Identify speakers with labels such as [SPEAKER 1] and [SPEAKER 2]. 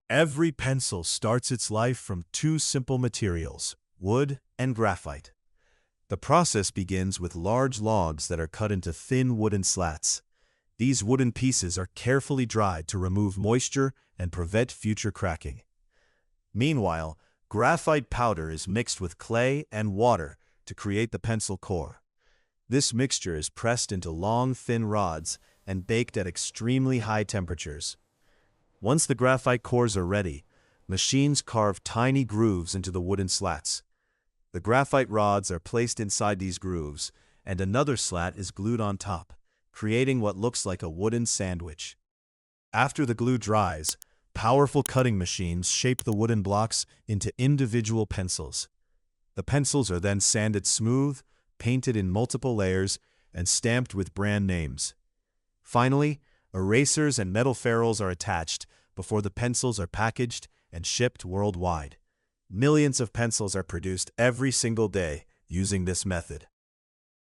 [SPEAKER 1] Every pencil starts its life from two simple materials, wood and graphite. The process begins with large logs that are cut into thin wooden slats. These wooden pieces are carefully dried to remove moisture and prevent future cracking. Meanwhile, graphite powder is mixed with clay and water to create the pencil core. This mixture is pressed into long, thin rods and baked at extremely high temperatures. Once the graphite cores are ready, machines carve tiny grooves into the wooden slats. The graphite rods are placed inside these grooves, and another slat is glued on top, creating what looks like a wooden sandwich. After the glue dries, powerful cutting machines shape the wooden blocks into individual pencils. The pencils are then sanded smooth, painted in multiple layers, and stamped with brand names. Finally, erasers and metal ferrules are attached before the pencils are packaged and shipped worldwide. Millions of pencils are produced every single day using this method.